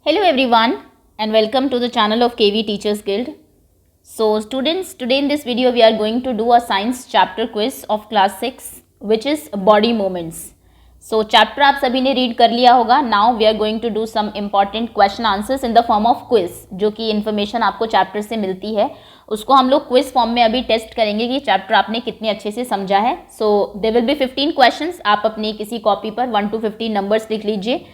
Hello everyone and welcome to the channel of KV Teachers Guild. So students, today in this video we are going to do a science chapter quiz of class 6 which is body movements. So chapter आप सभी ने read कर लिया होगा. Now we are going to do some important question answers in the form of quiz जो कि information आपको chapter से मिलती है उसको हम लोग quiz form में अभी टेस्ट करेंगे कि चैप्टर आपने कितने अच्छे से समझा है. So there will be 15 questions. आप अपनी किसी कॉपी पर 1 to 15 नंबर्स लिख लीजिए.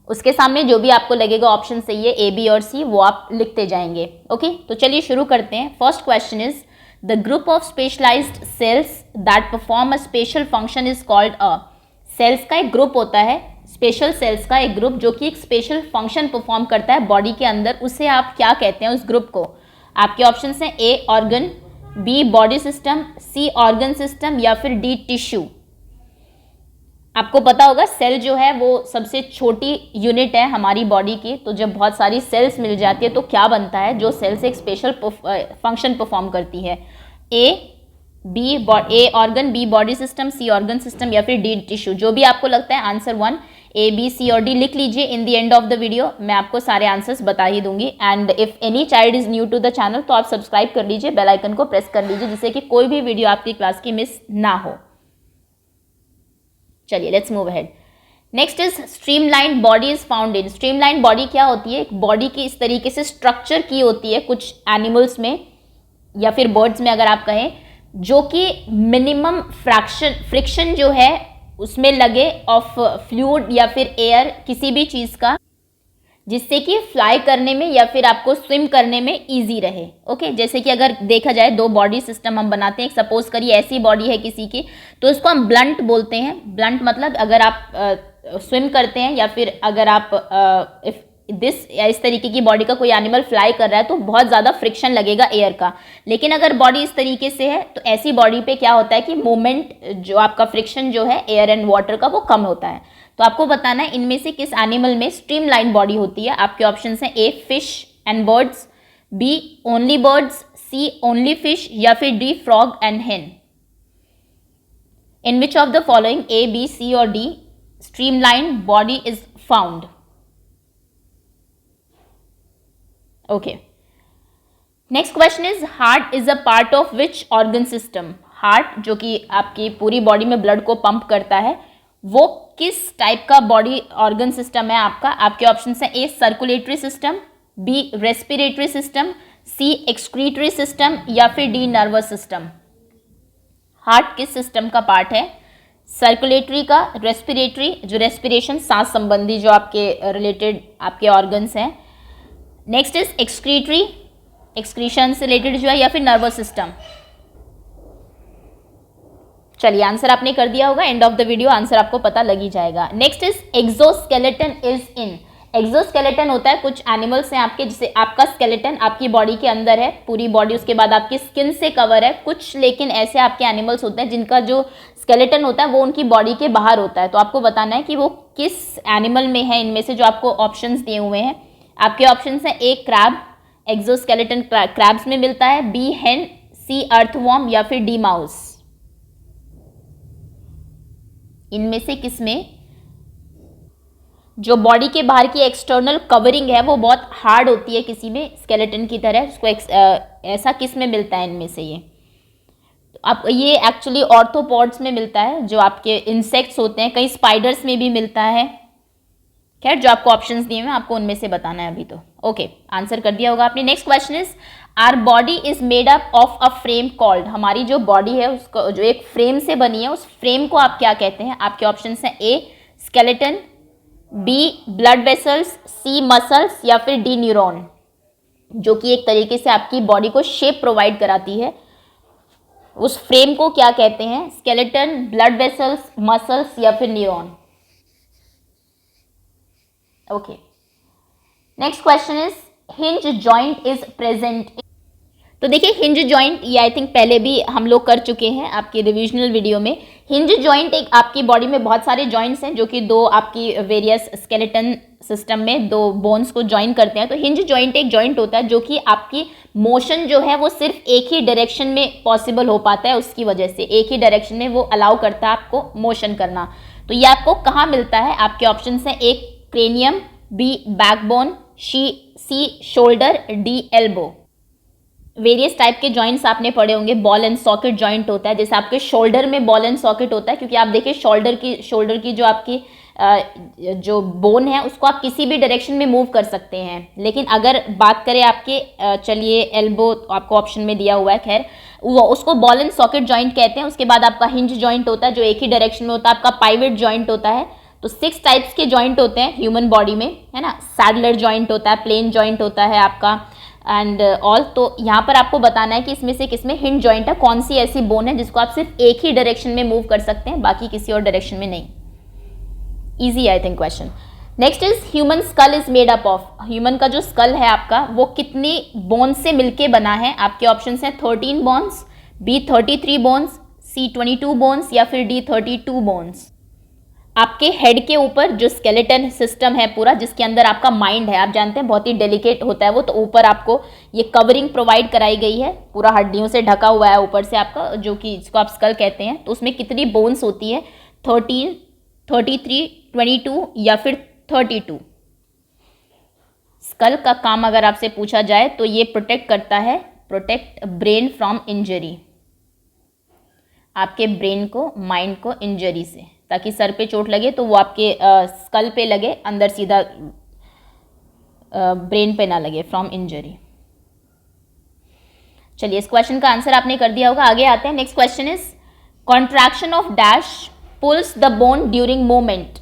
उसके सामने जो भी आपको लगेगा ऑप्शन सही है ए बी और सी वो आप लिखते जाएंगे. ओके तो चलिए शुरू करते हैं. First question is the group of specialised cells that perform a special function is called a. Cells का एक ग्रुप होता है, स्पेशल सेल्स का एक ग्रुप जो कि एक स्पेशल फंक्शन परफॉर्म करता है बॉडी के अंदर, उसे आप क्या कहते हैं उस ग्रुप को? आपके ऑप्शन हैं ए ऑर्गन, बी बॉडी सिस्टम, सी ऑर्गन सिस्टम या फिर डी टिश्यू. आपको पता होगा सेल जो है वो सबसे छोटी यूनिट है हमारी बॉडी की. तो जब बहुत सारी सेल्स मिल जाती है तो क्या बनता है जो सेल्स एक स्पेशल फंक्शन परफॉर्म करती है? ए ऑर्गन, बी बॉडी सिस्टम, सी ऑर्गन सिस्टम या फिर डी टिश्यू. जो भी आपको लगता है आंसर 1 ए बी सी और डी लिख लीजिए. In the end of the video मैं आपको सारे आंसर्स बता ही दूंगी. And if any child is new to the channel तो आप सब्सक्राइब कर लीजिए, बेल आइकन को प्रेस कर लीजिए जिससे कि कोई भी वीडियो आपकी क्लास की मिस ना हो. चलिए let's move ahead. Next is streamline body is found in. Streamline body क्या होती है? एक बॉडी की इस तरीके से स्ट्रक्चर की होती है कुछ एनिमल्स में या फिर बर्ड्स में अगर आप कहें, जो कि मिनिमम फ्रिक्शन जो है उसमें लगे ऑफ फ्लूइड या फिर एयर किसी भी चीज़ का, जिससे कि फ्लाई करने में या फिर आपको स्विम करने में इजी रहे. ओके जैसे कि अगर देखा जाए दो बॉडी सिस्टम हम बनाते हैं. सपोज करिए ऐसी बॉडी है किसी की तो उसको हम ब्लंट बोलते हैं. ब्लंट मतलब अगर आप स्विम करते हैं या फिर अगर आप इस तरीके की बॉडी का कोई एनिमल फ्लाई कर रहा है तो बहुत ज़्यादा फ्रिक्शन लगेगा एयर का. लेकिन अगर बॉडी इस तरीके से है तो ऐसी बॉडी पे क्या होता है कि मूवमेंट जो आपका फ्रिक्शन जो है एयर एंड वाटर का वो कम होता है. तो आपको बताना है इनमें से किस एनिमल में स्ट्रीमलाइन बॉडी होती है. आपके ऑप्शन हैं A fish and birds, B only birds, C only fish या फिर D frog and hen. In which of the following A B C और D streamline body is found? Okay next question is heart is a part of which organ system. Heart जो कि आपकी पूरी body में blood को pump करता है वो किस टाइप का बॉडी ऑर्गन सिस्टम है आपका? आपके ऑप्शन हैं A circulatory system, B respiratory system, C excretory system या फिर डी नर्वस सिस्टम. हार्ट किस सिस्टम का पार्ट है? सर्कुलेटरी का, रेस्पिरेटरी जो रेस्पिरेशन सांस संबंधी जो आपके रिलेटेड आपके ऑर्गन्स हैं. नेक्स्ट इज एक्सक्रीटरी, एक्सक्रीशन से रिलेटेड जो है, या फिर नर्वस सिस्टम. चलिए आंसर आपने कर दिया होगा. And of the video answer आपको पता लग ही जाएगा. Next is exoskeleton is in. Exoskeleton होता है कुछ एनिमल्स हैं आपके, जिसे आपका स्केलेटन आपकी बॉडी के अंदर है, पूरी बॉडी उसके बाद आपकी स्किन से कवर है कुछ. लेकिन ऐसे आपके एनिमल्स होते हैं जिनका जो स्केलेटन होता है वो उनकी बॉडी के बाहर होता है. तो आपको बताना है कि वो किस एनिमल में है इनमें से जो आपको ऑप्शंस दिए हुए हैं. आपके ऑप्शन हैं ए क्रैब, एक्सोस्केलेटन क्रैब्स में मिलता है, बी हेन, सी अर्थवॉर्म या फिर डी माउस. इनमें से किसमें जो बॉडी के बाहर की एक्सटर्नल कवरिंग है वो बहुत हार्ड होती है किसी में स्केलेटन की तरह, उसको ऐसा किस में मिलता है इनमें से? ये एक्चुअली ऑर्थोपॉड्स में मिलता है जो आपके इंसेक्ट्स होते हैं. कई स्पाइडर्स में भी मिलता है. खैर जो आपको ऑप्शंस दिए हैं आपको उनमें से बताना है अभी. तो ओके आंसर कर दिया होगा आपने. Next question is our body is made up of a frame called. हमारी जो बॉडी है उसको जो एक फ्रेम से बनी है उस फ्रेम को आप क्या कहते हैं? आपके ऑप्शन हैं ए स्केलेटन, बी ब्लड वेसल्स, सी मसल्स या फिर डी न्यूरॉन. जो कि एक तरीके से आपकी बॉडी को शेप प्रोवाइड कराती है, उस फ्रेम को क्या कहते हैं? स्केलेटन, ब्लड वेसल्स, मसल्स या फिर neuron. Okay next question is hinge joint is present. तो देखिए हिंज जॉइंट ये आई थिंक पहले भी हम लोग कर चुके हैं आपकी रिविजनल वीडियो में. हिंज जॉइंट एक आपकी बॉडी में बहुत सारे जॉइंट्स हैं जो कि दो आपकी वेरियस स्केलेटन सिस्टम में दो बोन्स को जॉइन करते हैं. तो हिंज जॉइंट एक जॉइंट होता है जो कि आपकी मोशन जो है वो सिर्फ एक ही डायरेक्शन में पॉसिबल हो पाता है. उसकी वजह से एक ही डायरेक्शन में वो अलाउ करता है आपको मोशन करना. तो ये आपको कहाँ मिलता है? आपके ऑप्शन हैं A cranium, B backbone, C shoulder, D elbow. Various type के जॉइंट्स आपने पढ़े होंगे। बॉल एंड सॉकेट जॉइंट होता है, जैसे आपके शोल्डर में बॉल एंड सॉकेट होता है, क्योंकि आप देखिए शोल्डर की जो आपकी जो बोन है उसको आप किसी भी डायरेक्शन में मूव कर सकते हैं। लेकिन अगर बात करें आपके चलिए एल्बो आपको ऑप्शन में दिया हुआ है, खैर वो उसको बॉल एंड सॉकेट जॉइंट कहते हैं। उसके बाद आपका हिंज जॉइंट होता है जो एक ही डायरेक्शन में होता है, आपका पाइवट जॉइंट होता है। तो 6 टाइप्स के जॉइंट होते हैं ह्यूमन बॉडी में, है ना। सैडलर जॉइंट होता है, प्लेन जॉइंट होता है आपका एंड ऑल। तो यहाँ पर आपको बताना है कि इसमें से किसमें हिंज जॉइंट है, कौन सी ऐसी बोन है जिसको आप सिर्फ एक ही डायरेक्शन में मूव कर सकते हैं, बाकी किसी और डायरेक्शन में नहीं। Easy I think question. Next is human skull is made up of. Human का जो स्कल है आपका वो कितनी बोन्स से मिलके बना है? आपके ऑप्शन हैं 13 बोन्स, बी 33 बोन्स, सी 22 बोन्स या फिर डी 32 बोन्स। आपके हेड के ऊपर जो स्केलेटन सिस्टम है पूरा, जिसके अंदर आपका माइंड है, आप जानते हैं बहुत ही डेलिकेट होता है वो, तो ऊपर आपको ये कवरिंग प्रोवाइड कराई गई है, पूरा हड्डियों से ढका हुआ है ऊपर से आपका, जो कि जिसको आप स्कल कहते हैं। तो उसमें कितनी बोन्स होती है? 13, 33, 22 या फिर 32। स्कल का काम अगर आपसे पूछा जाए तो ये प्रोटेक्ट करता है, प्रोटेक्ट ब्रेन फ्रॉम इंजरी, आपके ब्रेन को, माइंड को इंजरी से, ताकि सर पे चोट लगे तो वो आपके स्कल पे लगे, अंदर सीधा ब्रेन पे ना लगे, फ्रॉम इंजरी। चलिए इस क्वेश्चन का आंसर आपने कर दिया होगा। आगे आते हैं। Next question is contraction of dash pulls the bone during movement.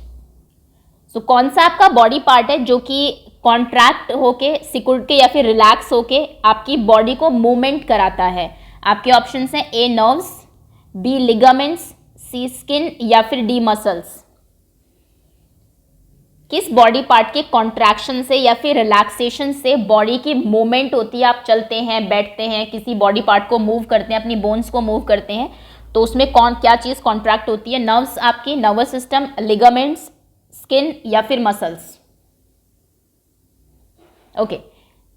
So कौन सा आपका बॉडी पार्ट है जो कि कॉन्ट्रैक्ट होके, सिकुड़ के या फिर रिलैक्स होके आपकी बॉडी को मूवमेंट कराता है? आपके ऑप्शन हैं ए नर्व्स, बी लिगामेंट्स, सी स्किन या फिर डी मसल्स। किस बॉडी पार्ट के कॉन्ट्रैक्शन से या फिर रिलैक्सेशन से बॉडी की मूवमेंट होती है? आप चलते हैं, बैठते हैं, किसी बॉडी पार्ट को मूव करते हैं, अपनी बोन्स को मूव करते हैं, तो उसमें क्या चीज कॉन्ट्रैक्ट होती है? नर्व्स, आपकी नर्वस सिस्टम, लिगामेंट्स, स्किन या फिर muscles. Okay,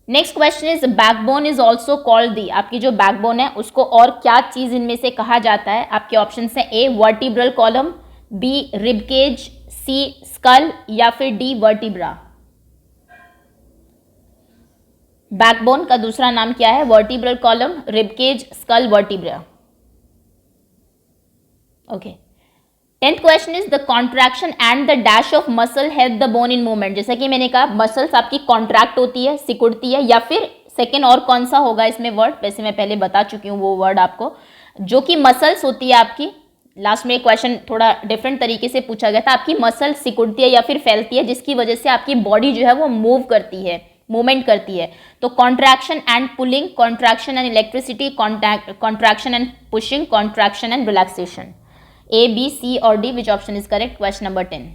next question is backbone is also called the. आपकी जो बैकबोन है उसको और क्या चीज इनमें से कहा जाता है? आपके ऑप्शन है ए वर्टिब्रल कॉलम, बी रिबकेज, सी स्कल या फिर डी वर्टिब्रा। बैकबोन का दूसरा नाम क्या है? Vertebral column, ribcage, skull, vertebra. Okay, 10th question is the contraction and the dash of muscle help the bone in movement. जैसा कि मैंने कहा मसल्स आपकी कॉन्ट्रैक्ट होती है, सिकुड़ती है, या फिर सेकेंड और कौन सा होगा इसमें वर्ड? वैसे मैं पहले बता चुकी हूँ वो वर्ड आपको, जो कि मसल्स होती है आपकी। लास्ट में क्वेश्चन थोड़ा डिफरेंट तरीके से पूछा गया था, आपकी मसल सिकुड़ती है या फिर फैलती है, जिसकी वजह से आपकी बॉडी जो है वो मूव करती है, मूवमेंट करती है। तो contraction and pulling, contraction and electricity, contraction and pushing, contraction and relaxation. A, B, C और D, which option is correct? Question number 10.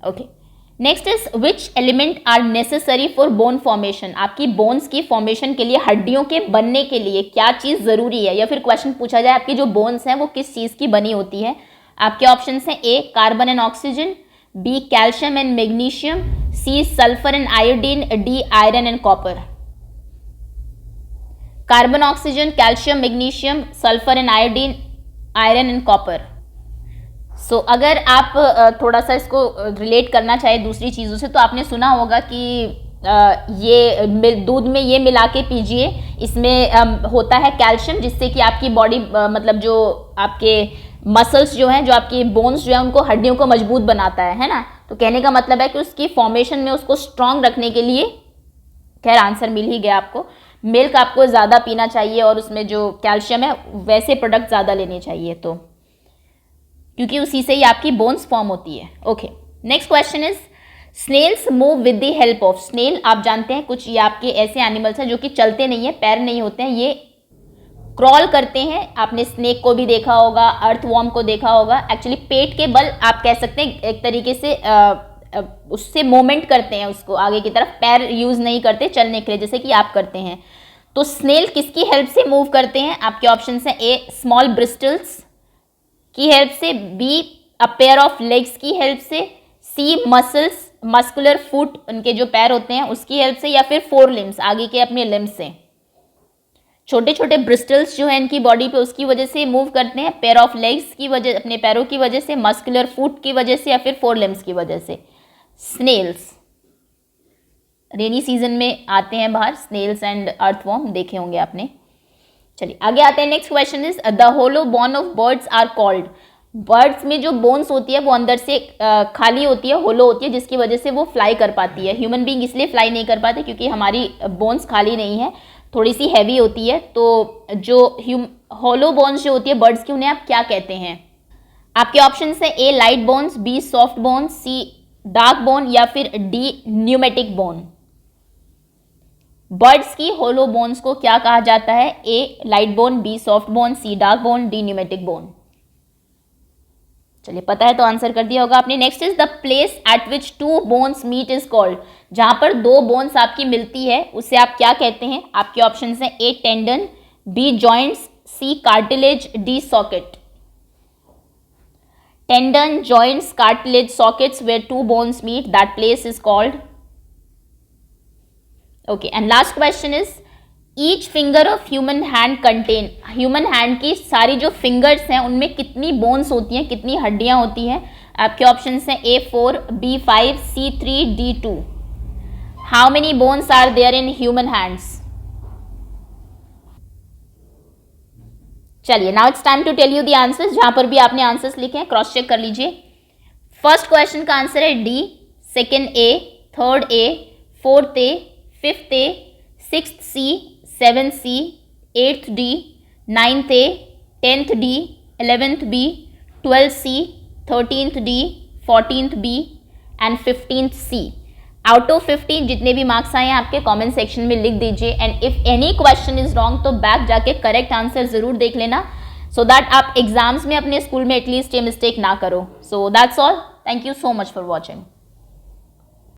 Okay. Next is which element are necessary for bone formation? आपकी bones की formation के लिए, हड्डियों के बनने के लिए क्या चीज़ ज़रूरी है? या फिर क्वेश्चन पूछा जाए आपकी जो bones हैं वो किस चीज़ की बनी होती है? आपके ऑप्शन हैं A carbon and oxygen, B calcium and magnesium, C sulphur and iodine, D iron and copper. Carbon, oxygen, calcium, magnesium, sulphur and iodine, iron and copper. So अगर आप थोड़ा सा इसको रिलेट करना चाहे दूसरी चीज़ों से, तो आपने सुना होगा कि ये दूध में ये मिला के पीजिए, इसमें होता है कैल्शियम, जिससे कि आपकी बॉडी मतलब जो आपके मसल्स जो हैं, जो आपकी बोन्स जो है, उनको, हड्डियों को मजबूत बनाता है ना। तो कहने का मतलब है कि उसकी फॉर्मेशन में उसको स्ट्रॉन्ग रखने के लिए, खैर आंसर मिल ही गया आपको, मिल्क आपको ज़्यादा पीना चाहिए और उसमें जो कैल्शियम है वैसे प्रोडक्ट ज़्यादा लेने चाहिए, तो क्योंकि उसी से ही आपकी बोन्स फॉर्म होती है। Okay, next question is snails move with the help of. Snail आप जानते हैं कुछ ये आपके ऐसे एनिमल्स हैं जो कि चलते नहीं है, पैर नहीं होते हैं, ये क्रॉल करते हैं। आपने स्नेक को भी देखा होगा, अर्थवॉर्म को देखा होगा। एक्चुअली पेट के बल आप कह सकते हैं एक तरीके से उससे मूवमेंट करते हैं, उसको आगे की तरफ, पैर यूज नहीं करते चलने के लिए जैसे कि आप करते हैं। तो स्नेल किसकी हेल्प से मूव करते हैं? आपके ऑप्शन हैं ए स्मॉल ब्रिस्टल्स की हेल्प से, be a pair of legs की हेल्प से, सी मसल्स, मस्कुलर फुट, उनके जो पैर होते हैं उसकी हेल्प से, या फिर फोर लिम्स, आगे के अपने लिम्स से। छोटे छोटे ब्रिस्टल्स जो है इनकी बॉडी पे, उसकी वजह से मूव करते हैं, पेयर ऑफ लेग्स की वजह, अपने पैरों की वजह से, मस्कुलर फुट की वजह से, या फिर फोर लिम्स की वजह से। स्नेल्स। रेनी सीजन में आते हैं बाहर, स्नेल्स एंड अर्थवॉर्म देखे होंगे आपने। चलिए आगे आते हैं। Next question is the hollow bone of birds are called. Birds में जो बोन्स होती है वो अंदर से खाली होती है, होलो होती है, जिसकी वजह से वो फ्लाई कर पाती है। ह्यूमन बीइंग इसलिए फ्लाई नहीं कर पाते क्योंकि हमारी बोन्स खाली नहीं है, थोड़ी सी हैवी होती है। तो जो होलो बोन्स जो होती है बर्ड्स की, उन्हें आप क्या कहते हैं? आपके ऑप्शन है A light bones, B soft bone, C dark bone या फिर डी न्यूमेटिक बोन। बर्ड्स की होलो बोन्स को क्या कहा जाता है? A light bone, B soft bone, C dark bone, D pneumatic bone. चलिए पता है तो आंसर कर दिया होगा आपने। Next is the place at which two bones meet is called. जहां पर दो बोन्स आपकी मिलती है उसे आप क्या कहते हैं? आपके ऑप्शन है A tendon, B joints, C cartilage, D socket. Tendon, joints, cartilage, sockets where two bones meet, that place is called. Okay, and last question is each finger of human hand contain. Human hand की सारी जो fingers हैं उनमें कितनी bones होती हैं, कितनी हड्डियां होती हैं? आपके ऑप्शन हैं A4, B5, C3, D2। How many bones are there in human hands? चलिए now it's time to tell you the answers. जहां पर भी आपने आंसर्स लिखे हैं क्रॉस चेक कर लीजिए। फर्स्ट क्वेश्चन का आंसर है D, second A, third A, fourth A, fifth A, sixth C, seventh C, eighth D, ninth A, tenth D, 11th B, 12th C, 13th D, 14th B and 15th C. Out of 15 जितने भी marks आए हैं आपके comment section में लिख दीजिए। And if any question is wrong तो back जाके करेक्ट आंसर जरूर देख लेना, सो दैट आप एग्जाम्स में अपने स्कूल में एटलीस्ट ये मिस्टेक ना करो। So that's all, thank you so much for watching.